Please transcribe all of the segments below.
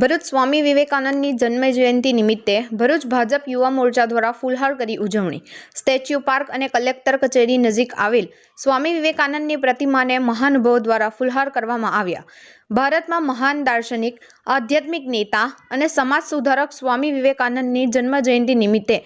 ભરૂચ સ્વામી વિવેકાનંદની જન્મ જયંતિ નિમિત્તે ભરૂચ ભાજપ યુવા મોરચા દ્વારા ફૂલહાર કરી ઉજવણી। સ્ટેચ્યુ પાર્ક અને કલેક્ટર કચેરી નજીક આવેલ સ્વામી વિવેકાનંદની પ્રતિમાને મહાનુભાવો દ્વારા ફૂલહાર કરવામાં આવ્યા। ભારતમાં મહાન દાર્શનિક, આધ્યાત્મિક નેતા અને સમાજ સુધારક સ્વામી વિવેકાનંદની જન્મ જયંતિ નિમિત્તે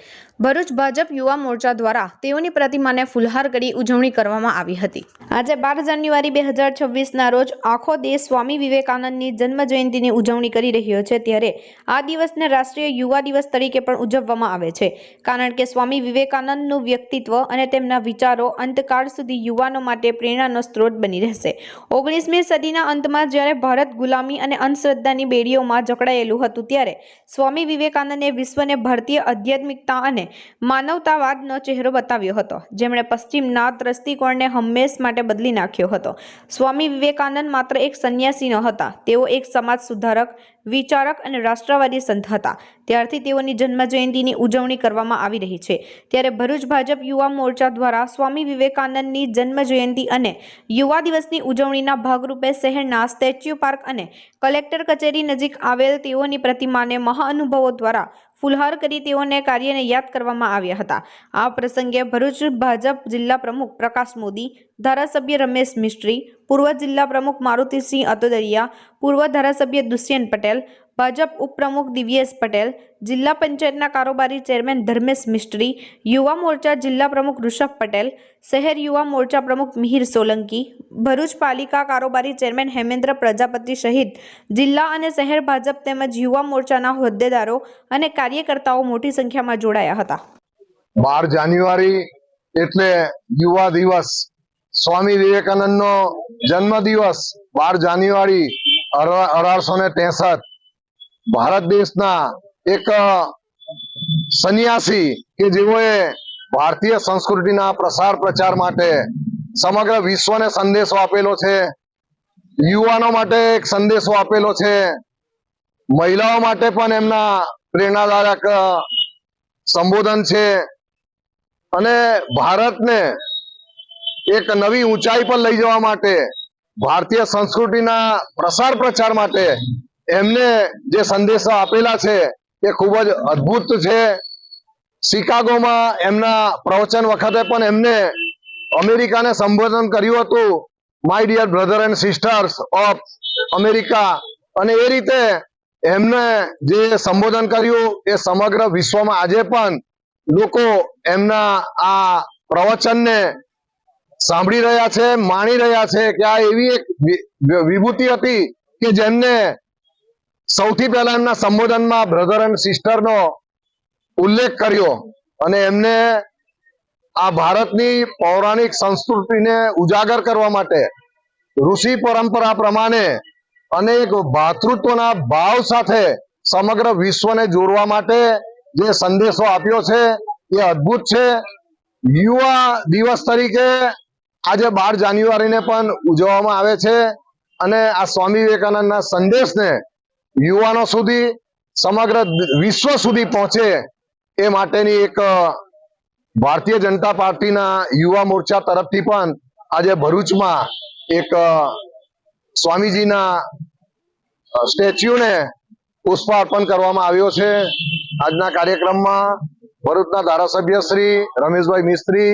ભરૂચ ભાજપ યુવા મોરચા દ્વારા તેઓની પ્રતિમાને ફૂલહાર કરી ઉજવણી કરવામાં આવી હતી। આજે 12 જાન્યુઆરી 2026ના રોજ આખો દેશ સ્વામી વિવેકાનંદની જન્મ જયંતિની ઉજવણી કરી રહ્યો છે, ત્યારે આ દિવસને રાષ્ટ્રીય યુવા દિવસ તરીકે પણ ઉજવવામાં આવે છે, કારણ કે સ્વામી વિવેકાનંદનું વ્યક્તિત્વ અને તેમના વિચારો અંતકાળ સુધી યુવાનો માટે પ્રેરણાનો સ્ત્રોત બની રહેશે। 19મી સદીના અંતમાં જ્યારે ભારત ગુલામી અને અંધશ્રદ્ધાની બેડીઓમાં જકડાયેલું હતું, ત્યારે સ્વામી વિવેકાનંદે વિશ્વને ભારતીય આધ્યાત્મિકતા અને માનવતાવાદનો ચહેરો બતાવ્યો હતો, જેમણે પશ્ચિમના દ્રષ્ટિકોણને હંમેશ માટે બદલી નાખ્યો હતો। સ્વામી વિવેકાનંદ માત્ર એક સંન્યાસી ન હતા, તેઓ એક સમાજ સુધારક, વિચારક અને રાષ્ટ્રવાદી સંત હતા। ત્યારથી તેઓની જન્મ જયંતિની ઉજવણી કરવામાં આવી રહી છે। ત્યારે ભરૂચ ભાજપ યુવા મોરચા દ્વારા સ્વામી વિવેકાનંદની જન્મ જયંતિ અને યુવા દિવસની ઉજવણીના ભાગરૂપે શહેરના સ્ટેચ્યુ પાર્ક અને કલેક્ટર કચેરી નજીક આવેલ તેઓની પ્રતિમાને મહાનુભાવો દ્વારા ફૂલહાર કરી તેઓને કાર્યને યાદ કરવામાં આવ્યા હતા। આ પ્રસંગે ભરૂચ ભાજપ જિલ્લા પ્રમુખ પ્રકાશ મોદી, ધારાસભ્ય રમેશ મિસ્ત્રી, પૂર્વ જિલ્લા પ્રમુખ મારુતિસિંહ અતોદરિયા, પૂર્વ ધારાસભ્ય દુષ્યંત પટેલ, ભાજપ ઉપપ્રમુખ દિવ્યેશ પટેલ, જિલ્લા પંચાયતના કારોબારી ચેરમેન ધર્મેશ મિસ્ત્રી, યુવા મોરચા જિલ્લા પ્રમુખ ઋષભ પટેલ, શહેર યુવા મોરચા પ્રમુખ મિહિર સોલંકી, ભરૂચ પાલિકા કારોબારી ચેરમેન હેમેન્દ્ર પ્રજાપતિ સહિત જિલ્લા અને શહેર ભાજપ તેમજ યુવા મોરચાના હોદ્દેદારો અને કાર્યકર્તાઓ મોટી સંખ્યામાં જોડાયા હતા। 12 જાન્યુઆરી એટલે યુવા દિવસ, સ્વામી વિવેકાનંદનો જન્મ દિવસ 12 જાન્યુઆરી 1863 ભારત દેશના એક સંન્યાસી કે જેઓએ ભારતીય સંસ્કૃતિના પ્રસાર પ્રચાર માટે સમગ્ર વિશ્વને સંદેશો આપેલો છે, યુવાનો માટે એક સંદેશો આપેલો છે, મહિલાઓ માટે પણ એમના પ્રેરણાદાયક સંબોધન છે અને ભારતને એક નવી ઊંચાઈ પર લઈ જવા માટે, ભારતીય સંસ્કૃતિના પ્રસાર પ્રચાર માટે એમને જે સંદેશો આપેલા છે એ ખૂબ જ અદ્ભુત છે। શિકાગોમાં એમના પ્રવચન વખતે પણ એમને અમેરિકાને સંબોધન કર્યું હતું, my dear brother and sisters of America, અને એ રીતે એમને જે સંબોધન કર્યું એ સમગ્ર વિશ્વમાં આજે પણ લોકો એમના આ પ્રવચનને સાંભળી રહ્યા છે, માણી રહ્યા છે કે આ એવી એક વિભૂતિ હતી કે જેમને સૌથી પહેલા એમના સંબોધનમાં બ્રધર એન્ડ સિસ્ટરનો ઉલ્લેખ કર્યો અને એમને આ ભારતની પૌરાણિક સંસ્કૃતિને ઉજાગર કરવા માટે ઋષિ પરંપરા પ્રમાણે અનેક ભાતૃત્વના ભાવ સાથે સમગ્ર વિશ્વને જોડવા માટે જે સંદેશો આપ્યો છે એ અદ્ભુત છે। યુવા દિવસ તરીકે આજે 12 જાન્યુઆરીને પણ ઉજવવામાં આવે છે અને આ સ્વામી વિવેકાનંદના સંદેશને યુવાનો સુધી, સમગ્ર વિશ્વ સુધી પહોંચે એ માટેની એક ભારતીય જનતા પાર્ટીના યુવા મોરચા તરફથી પણ આજે ભરૂચમાં એક સ્વામીજીના સ્ટેચ્યુને પુષ્પ અર્પણ કરવામાં આવ્યો છે। આજના કાર્યક્રમમાં ભરૂચના ધારાસભ્ય શ્રી રમેશભાઈ મિસ્ત્રી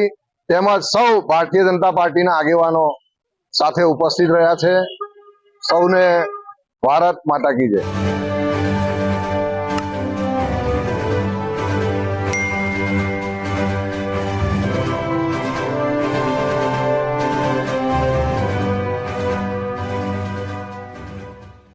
તેમજ સૌ ભારતીય જનતા પાર્ટીના આગેવાનો સાથે ઉપસ્થિત રહ્યા છે। સૌને ભારત માતા કી જય।